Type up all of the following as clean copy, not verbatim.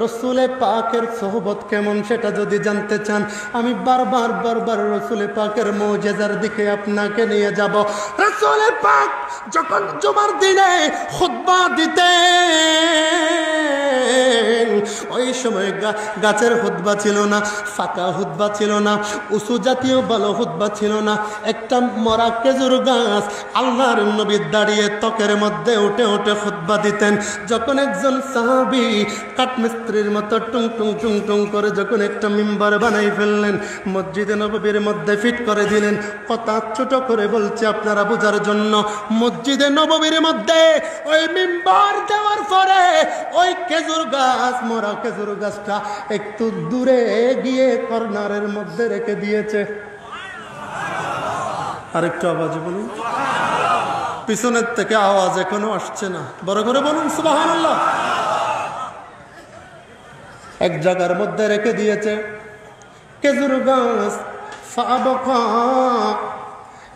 রসুলে পাকের সোহবত কেমন সেটা যদি জানতে চান, আমি বারবার রসুলে পাকের মুজিজার দিকে আপনাকে নিয়ে যাব। রসুলে পাক যখন জুমার দিনে খুতবা দিতেন, ওই সময় গাছের খুতবা ছিল না, ফাঁকা খুতবা ছিল না, উঁচু জাতীয় ভালো খুতবা ছিল না। একটা মরা খেজুর গাছ, আল্লাহর নবী দাঁড়িয়ে ত্বকের মধ্যে উঠে উঠে খুতবা দিতেন। যখন একজন সাহাবী কাঠমিস্ত্রির মতো টুং টুং টুং টুং করে যখন একটা মিম্বার বানাই ফেললেন, মসজিদে নববীর মধ্যে ফিট করে দিলেন। কথা ছোট করে বলছে আপনারা বোঝার জন্য। মসজিদে নববীর মধ্যে ওই মিম্বার দেওয়ার পরে ওই খেজুর গাছ, মরা খেজুর গাছটা একটু দূরে গিয়ে কর্নারের মধ্যে রেখে দিয়েছে। আরেকটু আওয়াজ বলুন। পিছনের থেকে আওয়াজ এখনো আসছে না, বড় করে বলুন সুবহানাল্লাহ। এক জায়গার মধ্যে রেখে দিয়েছে খেজুর গাছ।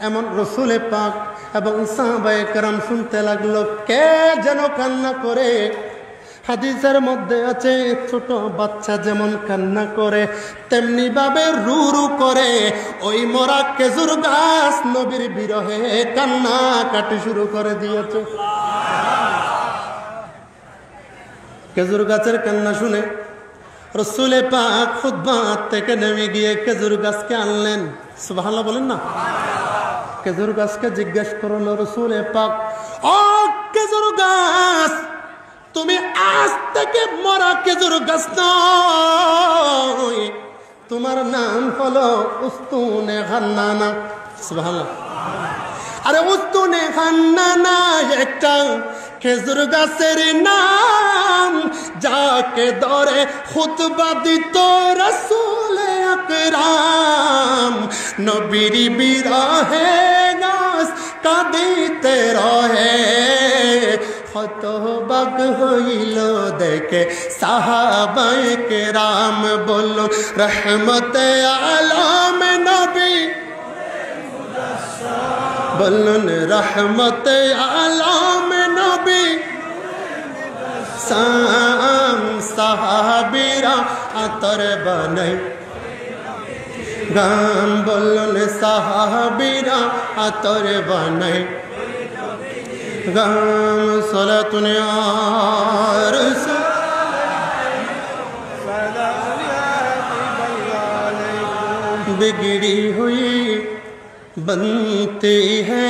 এমন রসুলে পাক এবং সাহাবায়ে কেরাম শুনতে লাগলো, কে যেন কান্না করে। হাদিসের মধ্যে আছে ছোট বাচ্চা যেমন কান্না করে তেমনি ভাবে রু রু করে ওই মরা খেজুর গাছ নবীর বিরহে কান্না কাটি শুরু করে দিয়েছে। খেজুর গাছের কান্না শুনে রসুলে পাক খুতবা থেকে নেমে গিয়ে খেজুর গাছকে আনলেন। সুবহানাল্লাহ বলেন না। খেজুর গাছকে জিজ্ঞেস করলো রসুলে পাক, ও খেজুর গাছ, তুমি আজ থেকে মরা খেজুর গাছ নয়, তোমার নাম হলো উস্তুনে হান্নানা। সুবহানাল্লাহ। আরে উস্তুনে হান্নানা একটা খেজুর গাছের নাম, যাকে ধরে খুতবা দিত রাসূল আকরাম। নবীর বিরহে গাছ কাঁদিতে রহে, হতবাক হইল দেখে সাহাবায়ে কেরাম। বলল রহমতে আলম নবী, বলুন রহমতে আলম নবী। সাহাবীরা আতর বানাই গান, বলুন সাহাবীরা আতর বানাই গান। সালাতুন ইয়া রাসূল बिगड़ी हुई बनती है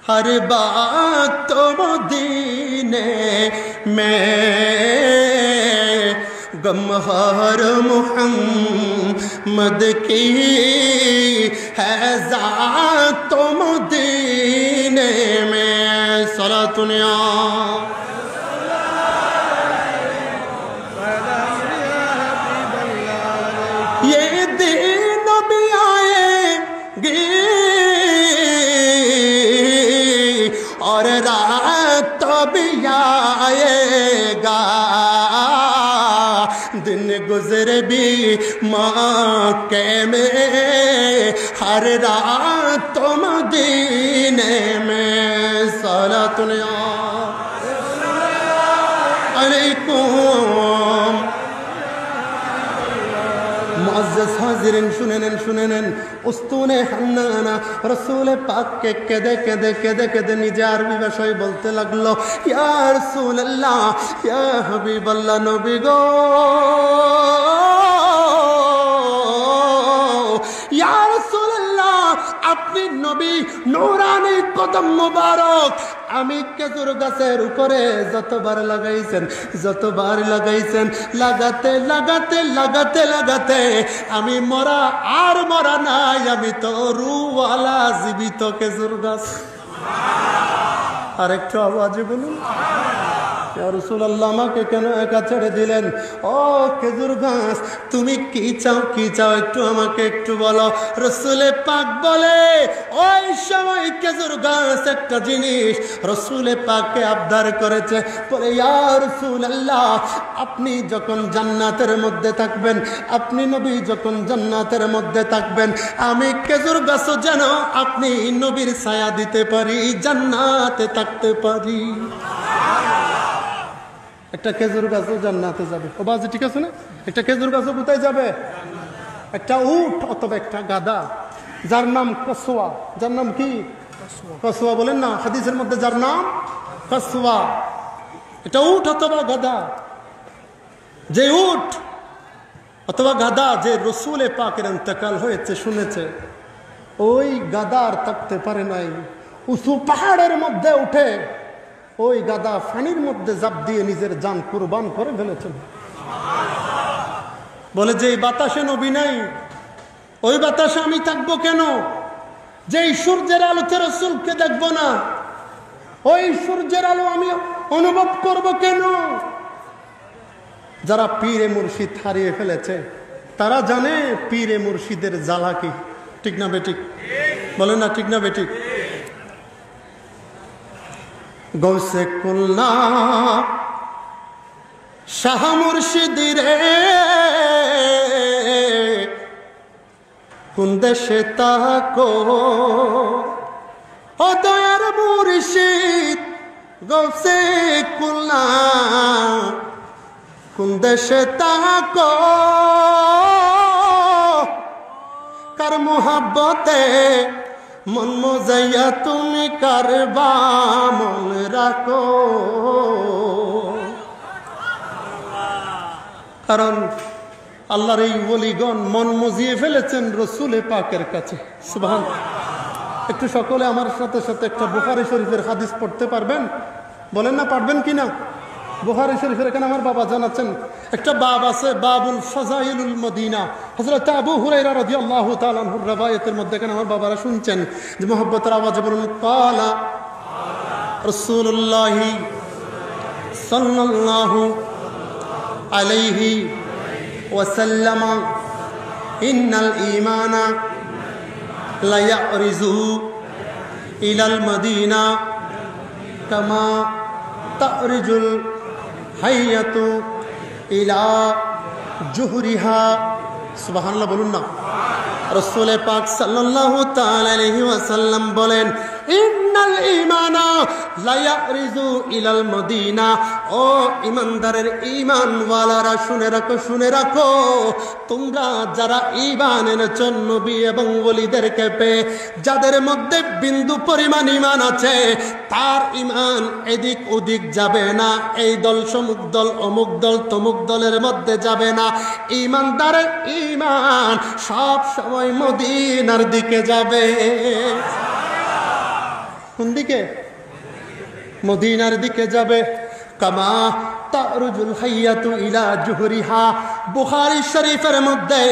हर बात तो मदीने में, गमहार मुहम्मद की है ज़ात तो मदीने में। सलातुन या ये दिन भी आएगी और रात भी आएगा, दिन गुजरे भी मक्के में हर रात तो मदीने में। सलातुन अलैकुम। मुअज़्ज़ज़ हाज़िरीन শুনে নেন উস্তুনে হান্নানা রসুলে পাককে কেঁদে কেঁদে কেঁদে কেঁদে নিজে আরবি ভাষায় বলতে লাগলো, ইয়া রাসূলুল্লাহ, ইয়া হাবিবাল্লাহ, নবী গো, ইয়া রাসূলুল্লাহ, আপনি নবী, নূরানি কদম মুবারক। আমি খেজুর গাছের উপরে যতবার লাগাইছেন লাগাতে লাগাতে লাগাতে লাগাতে আমি মরা আর মরা নাই, আমি তো রুওয়ালা জীবিত খেজুর গাছ। আরেকটু আওয়াজে বলুন, ইয়া রাসূলুল্লাহ, আমাকে কেন একা ছেড়ে দিলেন? ও খেজুর গাছ, তুমি কি চাও একটু আমাকে একটু বলো। রসুলে পাক বলে, ওই সময় খেজুর গাছ একটা জিনিস রসুলে পাককে আবদার করেছে, বলে ইয়া রাসূলুল্লাহ, আপনি যখন জান্নাতের মধ্যে থাকবেন, আপনি নবী যখন জান্নাতের মধ্যে থাকবেন, আমি খেজুর গাছও যেন আপনি নবীর ছায়া দিতে পারি, জান্নাতে থাকতে পারি। একটা খেজুর গাছও জান্নাতে যাবে। ও বাজে ঠিক আছে না? একটা খেজুর গাছও কোথায় যাবে? একটা উট অথবা একটা গাধা, যার নাম কসওয়া। যার নাম কি? কসওয়া বলেন না হাদিসের মধ্যে, যার নাম কসওয়া। এটা উট অথবা গাধা, যে উট অথবা গাধা যে রসুলে পাকের ইন্তেকাল হয়েছে শুনেছে, ওই গাধা আর থাকতে পারে নাই, উঁচু পাহাড়ের মধ্যে উঠে ওই গাধা পানির মধ্যে জাপ দিয়ে নিজের জান কুরবান করে ফেলেছেন। বলে যে বাতাসে নবী নাই, ওই বাতাসে আমি থাকবো কেন? যেই সূর্যের আলোতে রসুলকে দেখবো না, ওই সূর্যের আলো আমি অনুভব করব কেন? যারা পীরে মুর্শিদ হারিয়ে ফেলেছে তারা জানে পীরে মুর্শিদের জ্বালা কি। ঠিক না বেঠিক? বলেন না ঠিক না বেঠিক? গৌসে কুল্লা শাহ মুর্শিদ রে কোন দেশে তাকো, ও দয়ার মুর্শিদ গৌসে কুল্লা কোন দেশে তাকো, কার মোহাব্বতে মন মজাইয়া তুমি কারবা মন রাখো। কারণ আল্লাহর এই ওলিগণ মন মজিয়ে ফেলেছেন রসুলে পাকের কাছে। সুবহান। একটু সকলে আমার সাথে সাথে একটা বুখারী শরীফের হাদিস পড়তে পারবেন? বলেন না পারবেন কিনা? বুখারী শরীফের এখানে আমার বাবা জানাচ্ছেন একটা বাব আছে, বাবুল ফাজাইলুল মদিনা। হযরত আবু হুরায়রা রাদিয়াল্লাহু তাআলা আনহুর riwayতের মধ্যে এখানে আমার বাবারা শুনছেন যে মুহাব্বতের আওয়াজে বলুন, ক্বালা রাসূলুল্লাহ সাল্লাল্লাহু আলাইহি ওয়াসাল্লাম ইন্নাল ঈমানা লা ইয়ারিজু ইলাল মদিনা কামা তারিজুল হাইয়াতু ইলা জুহরিহা। সুবহানাল্লাহ বলুন না। রাসূল পাক সাল্লাল্লাহু তাআলা আলাইহি ওয়াসাল্লাম বলেন, ইন্নাল ঈমানা লা ইয়ারিজু ইলাল মদিনা। ও ঈমানদারের ঈমানওয়ালারা শুনে রাখো, শুনে রাখো, তোমরা যারা ঈমান এনেছো নবী এবং ওলিদেরকে পেয়ে, যাদের মধ্যে বিন্দু পরিমাণ ঈমান আছে, তার ঈমান এদিক ওদিক যাবে না, এই দল সমুক দল অমুক দল তমুক দলের মধ্যে যাবে না। ঈমানদারের ঈমান সব সময় মদিনার দিকে যাবে। কোন দিকে? মদিনার দিকে যাবে। কামা তারুজুল হাইয়াতু ইলা জুহরিহা। বুখারী শরীফের মধ্যে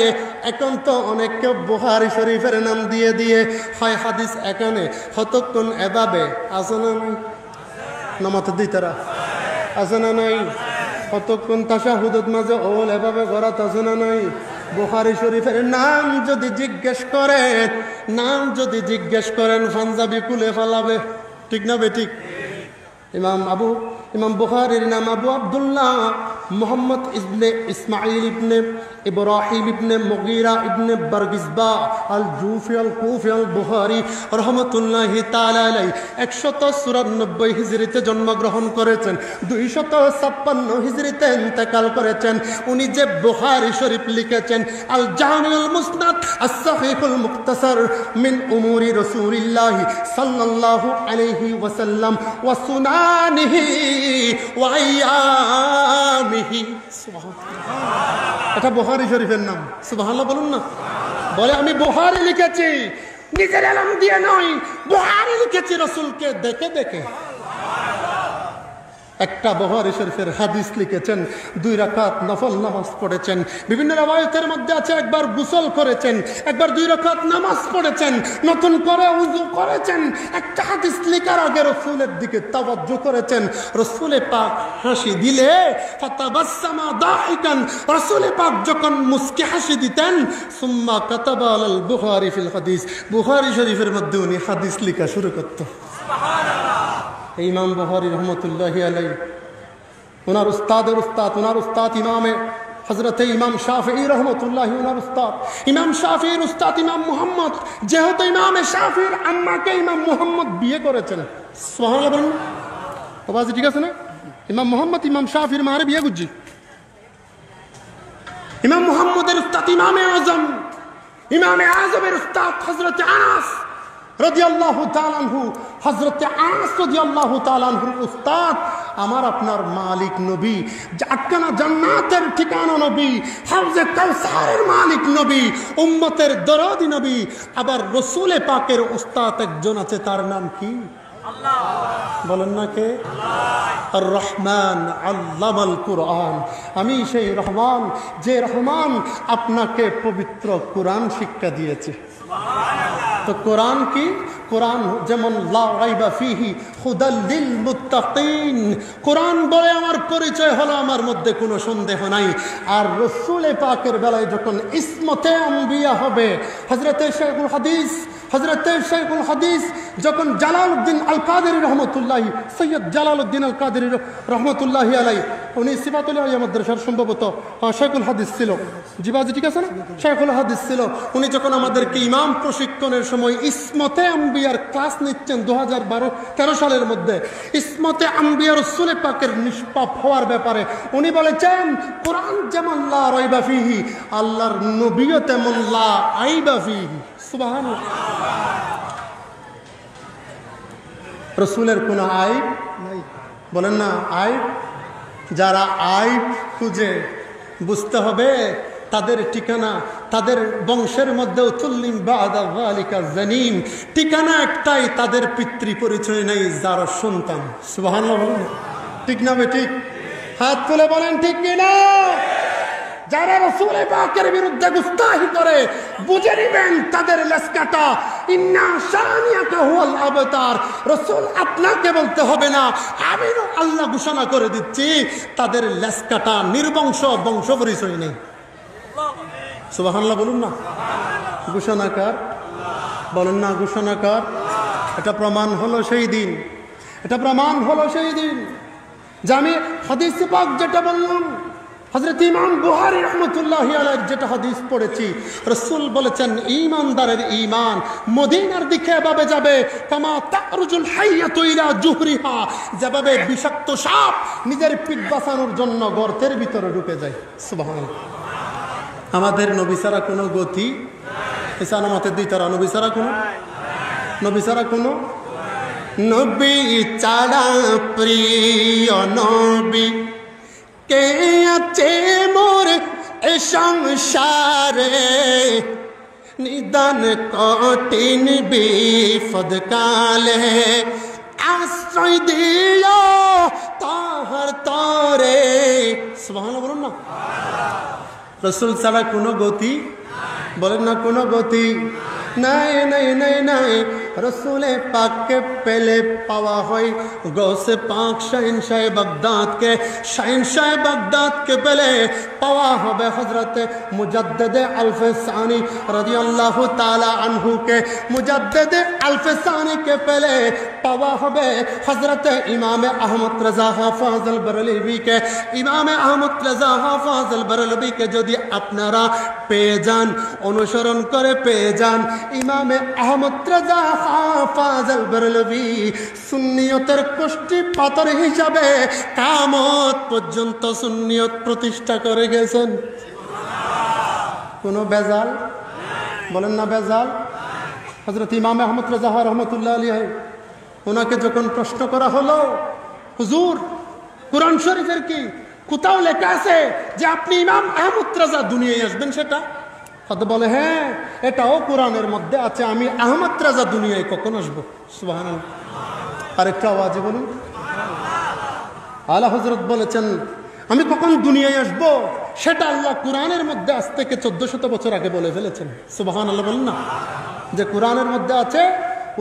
এখন তো অনেকে বুখারী শরীফের নাম দিয়ে দিয়ে হয় হাদিস এখানে কতক্ষণ এভাবে আছে না নাই? নামাতে দিতারা আছে না নাই? কতক্ষণ তাশাহুদের মাঝে ওল এভাবে গড়াত আছে না নাই? বুখারী শরীফের নাম যদি জিজ্ঞেস করেন পাঞ্জাবি কুলে ফালাবে। ঠিক না বেঠিক? ইমাম বুখারীর নাম আবু আব্দুল্লাহ মুহাম্মদ ইবনে ইসমাইল ইবনে ইব্রাহিম ইবনে মুগীরা ইবনে বারগিসবা আল জুফি আল কুফি আল বুখারী রাহমাতুল্লাহি তাআলা আলাইহি 194 হিজরিতে জন্মগ্রহণ করেছেন, 256 হিজরিতে ইন্তেকাল করেছেন। উনি যে বুখারী শরীফ লিখেছেন, আল জামিউল মুসনাদ আস-সাহিহুল মুখতাসার মিন উমুরি রাসূলিল্লাহি সাল্লাল্লাহু আলাইহি ওয়াসাল্লাম ওয়া সুনানিহি ওয়া আইয়ামিহি। সুবহানাল্লাহ। এটা বুখারী শরীফের নাম। সুবহানাল্লাহ বলুন না। বলে আমি বুখারী লিখেছি, নিজের নাম দিয়ে নয়, বুখারী লিখেছি রাসূলকে দেখে দেখে। একটা বুখারী শরীফের হাদিস লিখেছেন, 2 রাকাত নফল নামাজ পড়েছেন। বিভিন্ন রাওয়ায়াতের মধ্যে আছে একবার গোসল করেছেন, একবার 2 রাকাত নামাজ পড়েছেন, নতুন করে ওযু করেছেন। একটা হাদিস লেখার আগে রাসূলের দিকে তাওয়াজ্জু করেছেন। রাসূল পাক হাসি দিলে ফাতাবাসসামা দাহিকান, রাসূল পাক যখন মুস্কি হাসি দিতেন, সুম্মা কাতাবা আল বুখারী ফিল হাদিস, বুখারী শরীফের মধ্যে উনি হাদিস লেখা শুরু করত। সুবহানাল্লাহ। ইমাম বুখারী রহমতুল্লাহি আলাইহি ওনার উস্তাদ ইমামে হযরত ইমাম শাফিঈ রহমতুল্লাহি, ওনার উস্তাদ ইমাম শাফিঈর উস্তাদ ইমাম মুহাম্মদ, যেহেতু ইমামে শাফিঈর আম্মাকে ইমাম মুহাম্মদ বিয়ে করেছেন। সুবহানাল্লাহ বলুন। আওয়াজ ঠিক আছে না? ইমাম মোহাম্মদ ইমাম শাফির মারে বিয়ে গুজি ইমাম মুহাম্মদের উস্তাদ ইমামে আজমের উস্তাদ হযরত আনাস রাদিয়াল্লাহু তাআলা আনহু, হযরত আনাস রাদিয়াল্লাহু তাআলা আনহুর উস্তাদ আমার আপনার মালিক নবী, আটখানা জান্নাতের ঠিকানা নবী, হাউজে কাউসারের মালিক নবী, উম্মতের দরদি নবী। আবার রসুল পাকের উস্তাদ একজন আছে, তার নাম কি? আল্লাহ। বলেন না কে? আর রহমান আল্লামাল কুরআন। আমি সেই রহমান, যে রহমান আপনাকে পবিত্র কোরআন শিক্ষা দিয়েছে। তো কোরআন কি? কোরআন যেমন লা রাইবা ফিহি হুদাল লিল মুত্তাকিন। কোরআন বলে আমার পরিচয় হলো আমার মধ্যে কোনো সন্দেহ নাই। আর রাসূল পাকের বেলায় যখন ইসমতে আম্বিয়া হবে, হযরতে শাইখুল হাদিস যখন জালালউদ্দিন আল কাদেরী রহমতুল্লাহি, সৈয়দ জালালউদ্দিন আল কাদেরী রহমতুল্লাহি আলাই, উনি সিফাতুল আলিয়া মাদ্রাসার সম্ভবত শাইখুল হাদিস ছিল, জিবাজি ঠিক আছে না, শাইখুল হাদিস ছিল। উনি যখন আমাদেরকে ইমাম প্রশিক্ষণের সময় ইসমতে আম্বিয়ার ক্লাস নিচ্ছেন 2012-13 সালের মধ্যে, ইসমতে আম্বিয়া রাসূল পাকের নিষ্পাপ হওয়ার ব্যাপারে উনি বলেছেন কোরআন যেমন লা রাইবা ফিহি, আল্লাহর নবীও তেমন লা আইবা ফিহি। সুবহানাল্লাহ। রাসূলের কোনো আইব নাই, বলেন না আইব। যারা আইব খুঁজে, বুঝতে হবে তাদের ঠিকানা, তাদের বংশের মধ্যে উতুল্লিম বাদা যালিকা জানিম, ঠিকানা একটাই, তাদের পিতৃ পরিচয় নেই, যার সন্তান। সুবহানাল্লাহ বলেন, ঠিক না ঠিক? হাত তুলে বলেন ঠিক কিনা? যারা রাসূল পাকের বিরুদ্ধে গুস্তাহি করে, বুঝে নেবেন তাদের লেসকাটা। ইন্না শানিয়াকা হুয়াল আবতার। রাসূল আপনাকে বলতে হবে না, আমি আল্লাহ ঘোষণা করে দিচ্ছি, তাদের লেসকাটা নির্বংশ, বংশ পরিচয় নেই। সুবহানাল্লাহ বলুন না। ঘোষণাকার বলেন না, ঘোষণাকার। এটা প্রমাণ হলো সেই দিন, এটা প্রমাণ হলো সেই দিন যে আমি হাদিস পাক যেটা বললাম, হযরত ইমাম বুখারী রাহমাতুল্লাহি আলাইহি যেটা হাদিস পড়েছি, রাসূল বলেছেন ঈমানদারের ঈমান মদিনার দিকে এভাবে যাবে কামা তারজুল হাইয়াতু ইলা জুহরিহা, যেভাবে বিষাক্ত সাপ নিজের পিঠ বাঁচানোর জন্য গর্তের ভিতরে ঢুকে যায়। সুবহানাল্লাহ। আমাদের নবী ছাড়া কোনো গতি, ইসলামতের দুই তারা নবী ছাড়া কোনো, নবী ছাড়া কোনো, নবী ছাড়া প্রিয় নবী কে আছে মোর এ সংসারে, নিদান কঠিন বিপদ কালে আশ্রয় দিও তাহার তরে। সুবহানাল্লাহ বলুন না। রাসূল ছাড়া কোনো গতি, বলেন না কোনো গতি নাই, নাই, নাই, নাই। রসুলে পাককে পেলে পাওয়া হয় গৌসে পাক শাহিনশাহ বাগদাদকে, শাহিনশাহ বাগদাদকে পেলে পাওয়া হবে হযরতে মুজাদ্দিদে আলফে সানি রাদিয়াল্লাহু তাআলা আনহুকে, মুজাদ্দিদে আলফে সানিকে পেলে পাওয়া হবে হযরতে ইমামে আহমদ রাজা হাফেজ আল বরেলভীকে, ইমামে আহমদ রাজা হাফেজ আল বরেলভীকে যদি আপনারা পেয়ে যান, অনুসরণ করে পেয়ে যান, ইমামে আহমদ রাজা হাফেজ আল বরেলভী সুন্নিয়তের কোষ্ঠী পাথর হিসাবে কিয়ামত পর্যন্ত সুন্নিয়ত প্রতিষ্ঠা করে গেছেন। কোনো বেজাল, বলেন না বেজাল। হযরত ইমাম আহমদ রাজা রহমতুল্লাহ আলাইহি, ওনাকে যখন প্রশ্ন করা হলো, হুজুর কুরআন শরীফের কি কোথাও লেখা আছে যে আপনি ইমাম আহমদ রাজা দুনিয়ায় আসবেন? সেটা হয়তো বলে হ্যাঁ এটাও কোরআনের মধ্যে আছে, আমি আহমদ রাজা দুনিয়ায় কখন আসবো? সুবহানাল্লাহ। আরেকটা আওয়াজে বলুন। আলা হযরত বলেছেন আমি কখন দুনিয়ায় আসবো সেটা আল্লাহ কোরআনের মধ্যে আজ থেকে 1400 বছর আগে বলে ফেলেছেন। সুবহানাল্লাহ বলুন না। যে কোরআনের মধ্যে আছে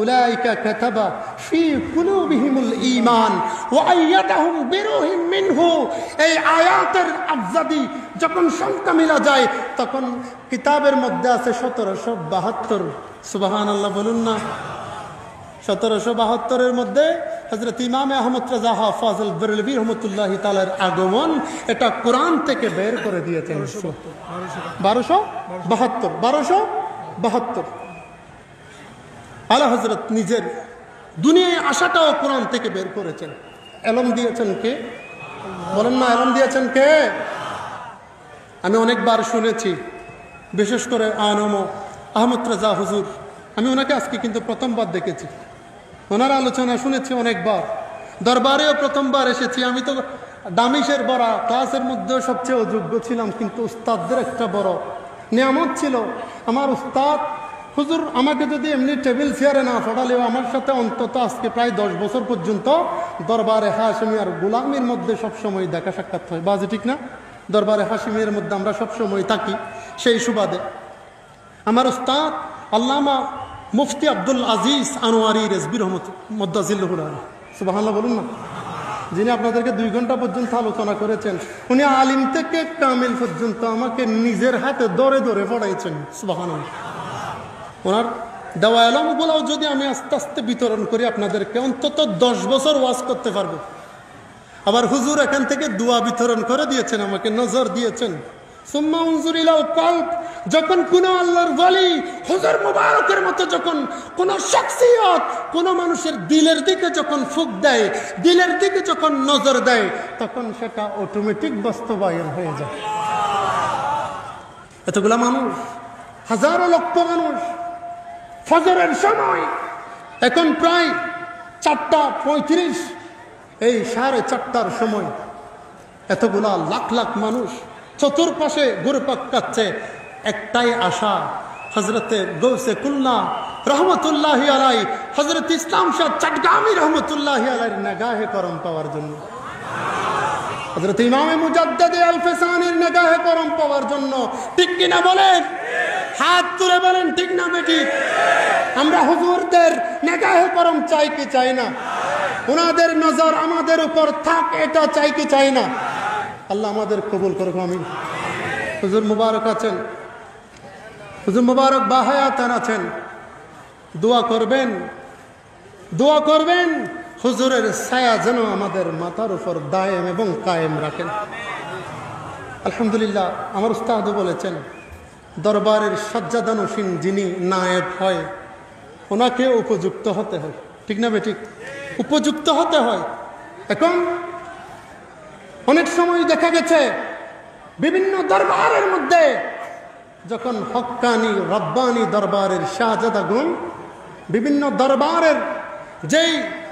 উলাইকা কাতাবা ফি কুলুবিহিমুল ঈমান ওয়া আইয়াদাহুম বিরূহিম মিনহু, এই আয়াতের আফজাদি যখন সংখ্যা মিলা যায় তখন কিতাবের মধ্যে আছে 1772। সুবহানাল্লাহ বলুন না। 1772 মধ্যে হযরত ইমাম আহমদ রাজা হাফেজ আল বরেলভী রাহমাতুল্লাহি তাআলার আগমন, এটা কোরআন থেকে বের করে দিয়েছেন 1272। আলা হযরত নিজের দুনিয়ায় আসাটাও কোরআন থেকে বের করেছেন। এলম দিয়েছেন কে? বলেন না, এলান দিয়েছেন কে? আমি অনেকবার শুনেছি, বিশেষ করে আনম আহমদ রাজা হুজুর, আমি ওনাকে আজকে কিন্তু প্রথমবার দেখেছি, ওনার আলোচনা শুনেছি অনেকবার, দরবারেও প্রথমবার এসেছি। আমি তো দামিশের বড় ক্লাসের মধ্যেও সবচেয়ে অযোগ্য ছিলাম, কিন্তু উস্তাদদের একটা বড় নিয়ামত ছিল। আমার উস্তাদ হুজুর আমাকে যদি এমনি টেবিল চেয়ারে না পড়ালেও আমার সাথে অন্তত আজকে প্রায় 10 বছর পর্যন্ত দরবারে হাশিমি আর গোলামির মধ্যে সবসময় দেখা সাক্ষাৎ হয়। বাজে ঠিক না? দরবারে হাশিমের মধ্যে আমরা সবসময় থাকি। সেই সুবাদে আমার উস্তাদ আল্লামা মুফতি আব্দুল আজিজ আনোয়ারি রেজবি রহমত মদ্দাজিল্লুহুল আলী, সুবহানাল্লাহ বলুন না, যিনি আপনাদেরকে 2 ঘন্টা পর্যন্ত আলোচনা করেছেন, উনি আলিম থেকে কামিল পর্যন্ত আমাকে নিজের হাতে ধরে ধরে পড়াইছেন, সুবহানাল্লাহ। ওনার দেওয়া এলমগুলোও যদি আমি আস্তে আস্তে বিতরণ করি আপনাদেরকে, অন্তত 10 বছর ওয়াজ করতে পারবো। আবার হুজুর এখান থেকে দোয়া বিতরণ করে দিয়েছেন, আমাকে নজর দিয়েছেন। সুম্মা উনজুর ইলাল কলব, যখন কোন আল্লাহর ওয়ালি হুজুর মুবারকের মতো যখন কোন শখসিয়ত কোন মানুষের দিলের দিকে যখন ফুঁক দেয়, দিলের দিকে যখন নজর দেয়, তখন সেটা অটোমেটিক বাস্তবায়ন হয়ে যায়। এতগুলা মানুষ, হাজারো লক্ষ মানুষ, ফজরের সময় এখন প্রায় 4:35, এই 4:30টার সময় এতগুলা লাখ লাখ মানুষ চতুর্পাশে ঘুরপাক কাচ্ছে, একটাই আশা, হজরতে গৌসে কুল্লা রহমতুল্লাহি আলাই, হজরত ইসলাম শাহ চাটগামি রহমতুল্লাহি আলাইর নেগাহে করম পাওয়ার জন্য, হজরত ইমামে মুজাদ্দিদে আল ফেসানির নেগাহে করম পাওয়ার জন্য। ঠিক কিনা বলেন? হাত তুলে বলেন ঠিক না বেটি? আমরা হুজুরদের নেগাহে করম চাই কি চাই না? ওনাদের নজর আমাদের উপর থাক, এটা চাই কি চাই না? আল্লাহ আমাদের কবুল করুক, আমিন। হুজুর মুবারক আছেন, হুজুর মুবারক বাহায়াতান আছেন, দোয়া করবেন, দোয়া করবেন হুজুরের ছায়া যেন আমাদের মাথার উপর দায়েম এবং কায়েম রাখেন। আলহামদুলিল্লাহ, আমার উস্তাদও বলেছেন, দরবারের সজ্জাদানসীন যিনি নায়েব হয়, ওনাকে উপযুক্ত হতে হয়। ঠিক না বেঠিক? উপযুক্ত হতে হয়। এখন অনেক সময় দেখা গেছে বিভিন্ন দরবারের মধ্যে যখন হক্কানি রব্বানি দরবারের শাহজাদাগুন বিভিন্ন দরবারের যেই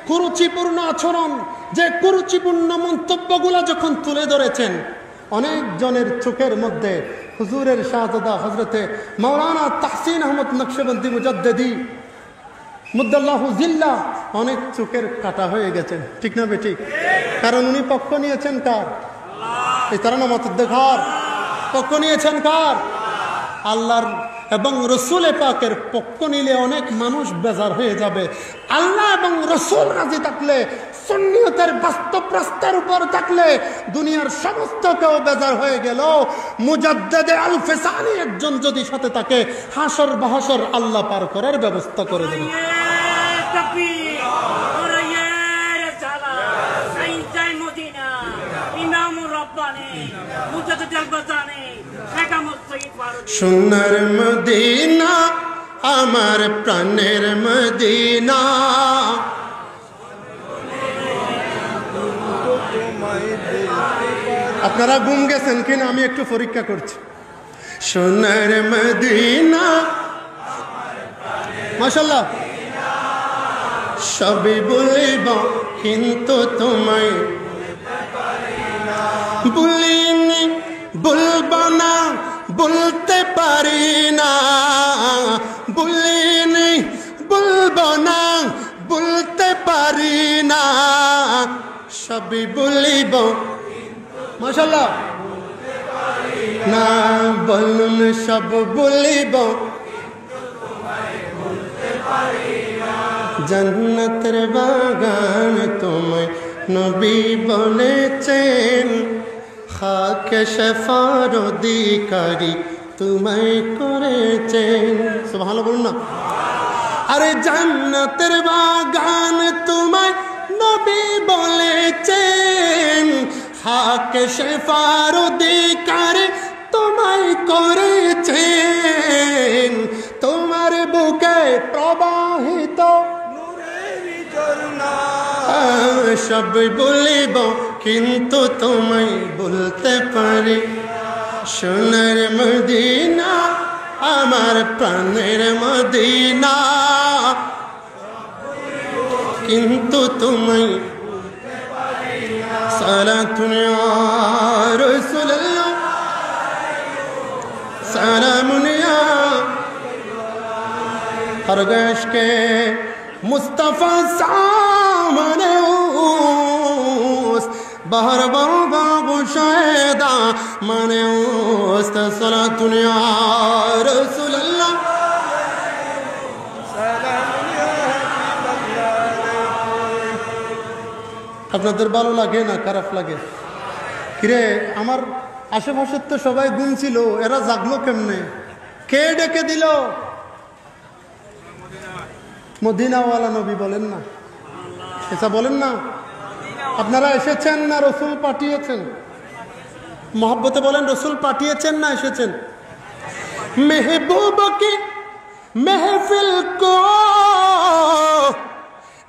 কুরুচিপূর্ণ আচরণ, যে কুরুচিপূর্ণ মন্তব্যগুলো যখন তুলে ধরেছেন, অনেক জনের চোখের মধ্যে হুজুরের শাহজাদা হজরতে মাওলানা তাহসিন আহমদ নকশবন্দি মুজাদ্দিদি মুদ্দাল্লাহু জিল্লা অনেক চোখের কাটা হয়ে গেছেন। ঠিক না বেঠিক? কারণ উনি পক্ষ নিয়েছেন কার? এই তারা নামাতুদ্দেখার পক্ষ নিয়েছেন কার? আল্লাহর এবং রসুল পাকের পক্ষ নিলে অনেক মানুষ বেজার হয়ে যাবে। আল্লাহ এবং রসুল রাজি থাকলে, সুন্নিয়তের বাস্তব রাস্তার উপর থাকলে দুনিয়ার সমস্ত কেউ বেজার হয়ে গেল, মুজাদ্দিদে আল ফেসানি একজন যদি সাথে থাকে, হাসর বাহসর আল্লাহ পার করার ব্যবস্থা করে দেবে। সোনার মদিনা আমার প্রাণের মদিনা, আপনারা ঘুম গেছেন কিনা আমি একটু পরীক্ষা করছি। সোনার মদিনা মাশাআল্লাহ, সবই বলিব কিন্তু তোমায় বলিনি, বলবো না, বলতে পারি না, বলিনি, বলবো না, বলতে পারি না, সবই বলিব মাশাআল্লাহ, না বলুন সব বলিব, জান্নাতের বাগান তোমায় নবী বলেছেন, খাকে শফার অধিকারী তোমায় করেছেন। সুবহানাল্লাহ বলুন না। আরে জান্নাতের বাগান তোমায় নবী বলেছেন, খাকে শফার অধিকারী তোমায় করেছেন, তোমার বুকে প্রবাহিত নূরের ঝর্ণা, সব বলিব কিন্তু তোমায় বলতে পারি সোনার মদিনা আমার প্রাণের মদিনা, কিন্তু তোমায় সালাতুন ইয়া রাসূলুল্লাহ সালামুন ইয়া হরগশ के मुस्तफा सामने बाहर बाबू शायदा माने सलातुन या रसूलल्लाह আপনাদের ভালো লাগে না খারাপ লাগে? কিরে আমার আশেপাশের তো সবাই গুম ছিল, এরা জাগলো কেমনে? কে ডেকে দিল? মদিনাওয়ালা নবী বলেন না, এটা বলেন না। আপনারা এসেছেন না রসুল পাঠিয়েছেন? মোহাব্বতে বলেন রসুল পাঠিয়েছেন না এসেছেন? মেহবুব কি महफिल को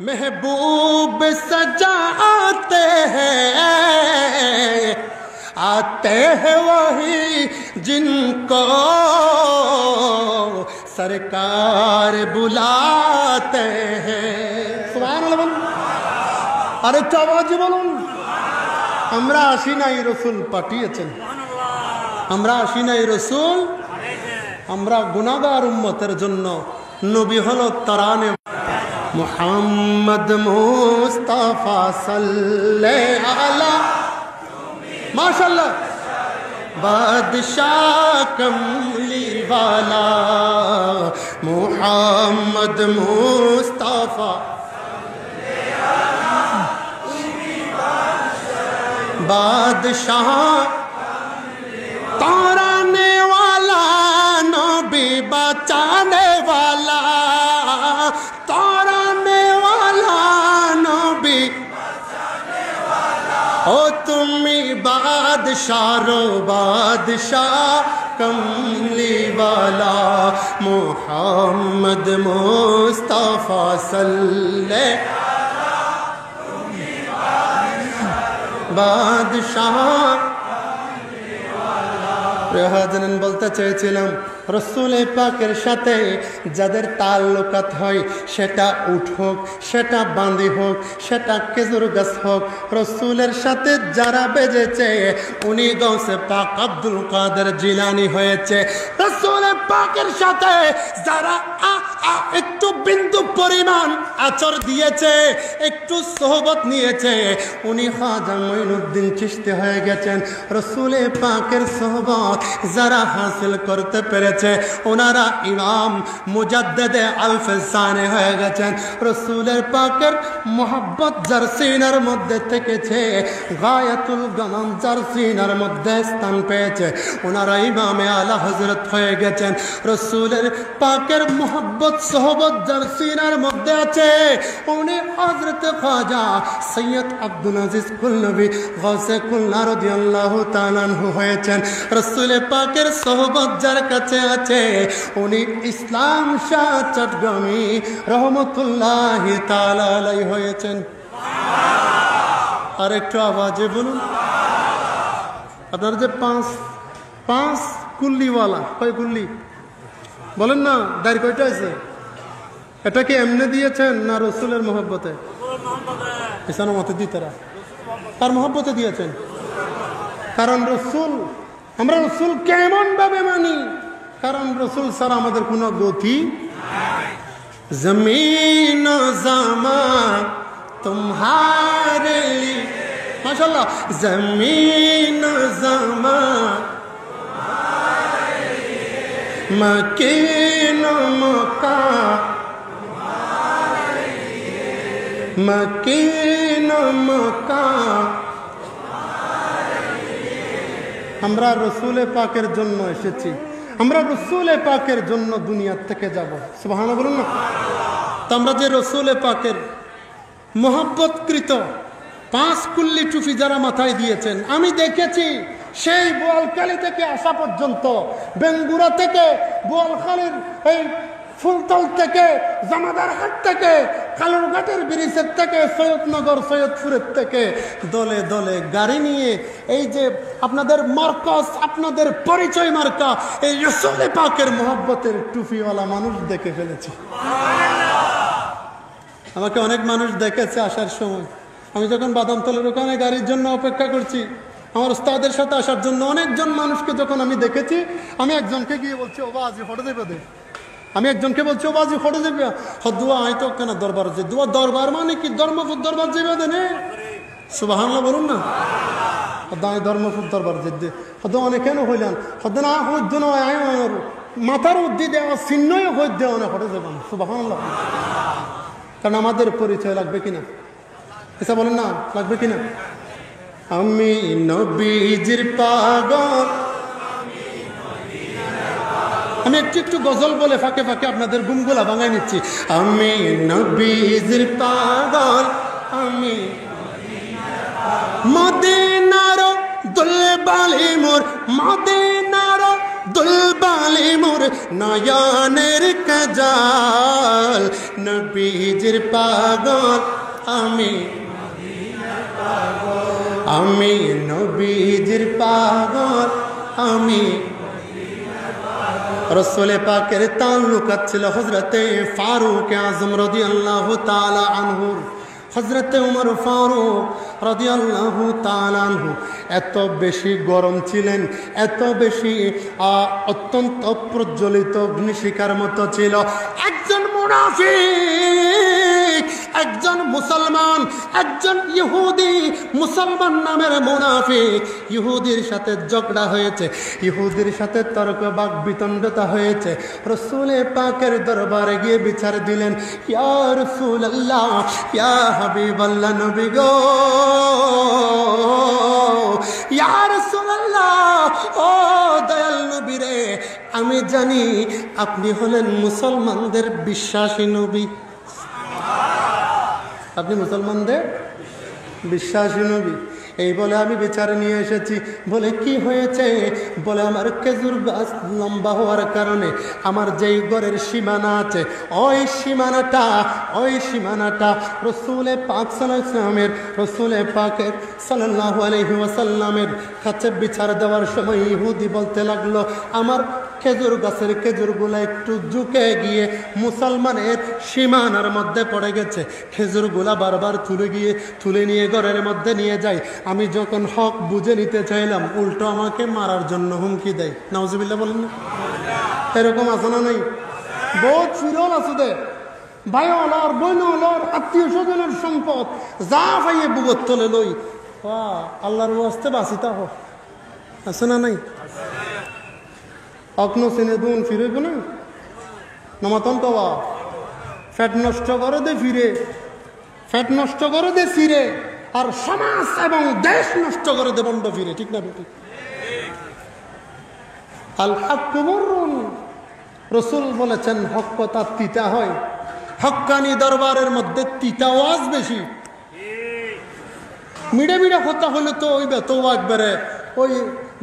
महबूब सजाते हैं, आते हैं वही जिनको सरकार बुलाते हैं। सुभान अल्लाह। अरे आवाज बोलুন, আমরা আসি নাই রসুল পাঠিয়েছেন, আমরা আসি নাই রসুল, আমরা গুনাহগার উম্মতের জন্য নবী হলো তারানে। মুহাম্মদ মুস্তাফা সাল্লাল্লাহু আলা মাশাআল্লাহ বাদশাহ কমলি वाला मुहम्मद मुस्तफा बादशाह ताराने वाला नबी बचाने वाला, ताराने वाला नबी ओ तुम्ही बादशाह रो बादशाह कमली वाला मुहम्मद मुस्तफा सल्लल्लाहु बादशाह। প্রিয়জন বলতে চেয়েছিলাম রসুল পাকের সাথে যাদের তাল্লুকাত হয়, সেটা উট হোক, সেটা বাঁধি হোক, সেটা খেজুর গাছ হোক, রসুলের সাথে যারা বেজেছে উনি গৌসে পাক আব্দুল কাদের জিলানি হয়েছে। রসুল পাকের সাথে যারা একটু বিন্দু পরিমাণ আচর দিয়েছে, একটু সোহবত নিয়েছে, উনি খাজা মঈনুদ্দিন চিশতি হয়ে গেছেন। রসুল পাকের সোহবত যারা হাসিল করতে পেরেছে ওনারা ইমাম মুজাদ্দেদে আলফসানে হয়ে গেছেন। রসুলের পাকের মোহাব্বত যার সিনার মধ্যে থেকেছে, গায়াতুল গমাম যার সিনার মধ্যে স্থান পেয়েছে, ওনারা ইমামে আলা হযরত হয়ে গেছেন। রসুলের পাকের মোহাব্বত সোহবত যার সিনার মধ্যে আছে, উনি হযরত খাজা সৈয়দ আব্দুল আজিজ কুলনবী গাউসে কুলনা রাদিয়াল্লাহু তাআলা আনহু হয়েছেন। রসুলের পাকের সোহবত যার কাছে আছে উনি ইসলাম শাহ চট্টগ্রামী রহমতুল্লাহি তাআলা আলাইহি হয়েছেন। আর একটু আওয়াজে বলুন। আপনারা যে পাঁচ কুল্লিওয়ালা, কয় কুল্লি বলেন না? দাঁড় কয়টা আছে? এটা কি এমনি দিয়েছেন না রসুলের মহব্বতে? ইসানো মতে দিতেরা তার মহব্বতে দিয়েছেন। কারণ রসুল, আমরা রসুল কেমন ভাবে মানি? কারণ রসুল ছাড়া আমাদের কোনো গতি। জমিন জামান তুমহারে লিয়ে মাশাআল্লাহ, জমিন জামান মকিন মকা মকিন মকা। আমরা রসুল পাকের জন্য এসেছি, আমরা রসুল পাকের জন্য দুনিয়ার থেকে যাব। সুবহানাল্লাহ বলুন না। তো আমরা যে রসুল পাকের মোহাব্বতকৃত 5 কুল্লি টুপি যারা মাথায় দিয়েছেন, আমি দেখেছি সেই বোয়ালখালী থেকে আসা পর্যন্ত, বেঙ্গুরা থেকে, বোয়ালখালীর এই ফুলতল থেকে, জামাদার হাট থেকে কালুরঘাটের ব্রিজের থেকে, সৈয়দনগর, সৈয়দপুরের থেকে দলে দলে গাড়ি নিয়ে এই যে আপনাদের মার্কাস, আপনাদের পরিচয় মার্কা, এই রাসূল পাকের মহব্বতের টুপিওয়ালা মানুষ দেখে ফেলেছি। আমাকে অনেক মানুষ দেখেছে আসার সময়। আমি যখন বাদামতলের ওখানে গাড়ির জন্য অপেক্ষা করছি, আমার উস্তাদের সাথে আসার জন্য অনেকজন মানুষকে যখন আমি দেখেছি, আমি একজনকে গিয়ে বলছি, ও বাজি ফটো দেবে দে। আমি একজনকে বলছি, ও বাজি ফটো দেবে, হদুয়া আয় তো কেন দরবার যে দুয়া দরবার মানে কি ধর্মপুর দরবার যাবে দেনে সুবহানাল্লাহ বলুন না। হদায় ধর্মপুর দরবার যে হদু অনেক কেন হইলেন হদ না হইদ নয় মাথার উদ্দি দেওয়া চিহ্নই হইদ দেওয়া না ফটো দেবেন সুবহানাল্লাহ। কারণ আমাদের পরিচয় লাগবে কিনা, এটা বলেন না, লাগবে কিনা? আমি নবীজির পাগল। আমি একটু একটু গজল বলে ফাঁকে ফাঁকে আপনাদের ঘুমগুলা ভাঙাই নিচ্ছি। আমি নবীজির পাগল, আমি মদিনার দুলবালি মোর, মদিনার দুলবালি মোর নয়নের কাজল। নবীজির পাগল আমি, আমি নবীজির পাগল আমি। রাসূল পাকের তাল্লুকাত ছিল হযরতে ফারুক আযম রাদিয়াল্লাহু তাআলা আনহু। হযরতে ওমর ফারুক রাদিয়াল্লাহু তাআলা আনহু এত বেশি গরম ছিলেন, এত বেশি অত্যন্ত প্রজ্বলিত অগ্নিশিখার মতো ছিল। একজন মুনাফিক, একজন মুসলমান, একজন ইহুদি, মুসলমান নামের মুনাফিক, ইহুদির সাথে ঝগড়া হয়েছে, ইহুদির সাথে তর্ক বাক বিতণ্ডতা হয়েছে। রাসূল পাকের দরবারে গিয়ে বিচার দিলেন, ইয়া রাসূলুল্লাহ, ইয়া হাবিবাল্লাহ, নবী গো, ইয়া রাসূলুল্লাহ, ও দয়াল নবী রে, আমি জানি আপনি হলেন মুসলমানদের বিশ্বাসী নবী, আপনি মুসলমানদের বিশ্বাসী নবী। এই বলে আমি বিচার নিয়ে এসেছি। বলে কি হয়েছে? বলে আমার খেজুর গাছ লম্বা হওয়ার কারণে আমার যেই ঘরের সীমানা আছে, ওই সীমানাটা রাসূল পাক সাল্লাল্লাহু আলাইহি ওয়াসাল্লামের কাছে বিচার দেওয়ার সময় ইহুদি বলতে লাগলো, আমার খেজুর গাছের খেজুরগুলো একটু ঝুঁকে গিয়ে মুসলমানের সীমানার মধ্যে পড়ে গেছে। খেজুরগুলা বারবার তুলে নিয়ে ঘরের মধ্যে নিয়ে যায়। আমি যখন হক বুঝে নিতে চাইলাম, উল্টো আমাকে মারার জন্য হুমকি দেয়। নাউজুবিল্লাহ বলেন না? এরকম আছে না? নেই? বহুত ফিরল আছে দে, ভাই অলর, বোন অলর, আত্মীয় স্বজনের সম্পদ যা পাইয়ে বুগত তোলে লই, আল্লাহর ওয়াস্তে বাঁচিতা হোক, আছে না? নাই? অগ্ন চিনে দুন ফিরব না নমাতন কবা ফ্যাট নষ্ট করে দে ফিরে, ফ্যাট নষ্ট করে দে ফিরে, আর সমাজ এবং দেশ নষ্ট করে দে বন্ধ ফিরে। ঠিক না বেটি? আল হক মুররুন, রাসূল বলেছেন হক কথা তিতা হয়। হক্কানি দরবারের মধ্যে তিতা ওয়াজ বেশি। মিডে মিডে কথা হলে তো ওই তো একবারে ওই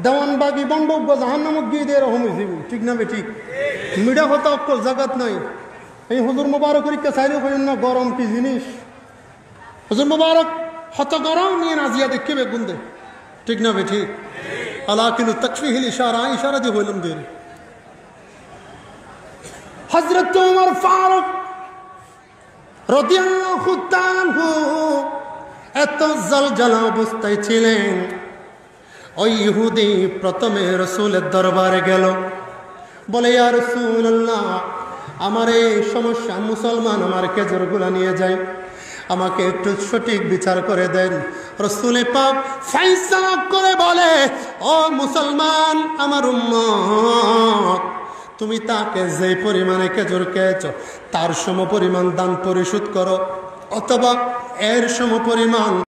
দেওয়ানবাগি বন্ডব্য জাহান্নামত গিয়ে দিয়ে রকম হয়েছিল। ঠিক না বেটি? মিডা কথা অক্কল জাগাত নাই। এই হুজুর মুবারকের চাইলেও করেন না গরম কি জিনিস। হুজুর মুবারক হত গরম নিয়ে নাজিয়া দেখে বেগুন দে। ঠিক না বেটি? আলা কিন্তু তাকফিহিল ইশারা, ইশারা দিয়ে হইলাম দের। হযরত ওমর ফারুক রাদিয়াল্লাহু তাআলা আনহু এত জলজলা অবস্থায় ছিলেন। ওই ইহুদি প্রথমে রাসূলের দরবারে গেল, বলে ইয়া রাসূলুল্লাহ, আমার এই সমস্যা, মুসলমান আমার খেজুরগুলা নিয়ে যায়, আমাকে একটু সঠিক বিচার করে দেন। রাসূল পাক ফয়সালা করে বলে, ও মুসলমান আমার উম্মত, তুমি তাকে যে পরিমাণে খেজুর খেয়েছ তার সমপরিমাণ দান পরিশোধ করো, অথবা এর সমপরিমাণ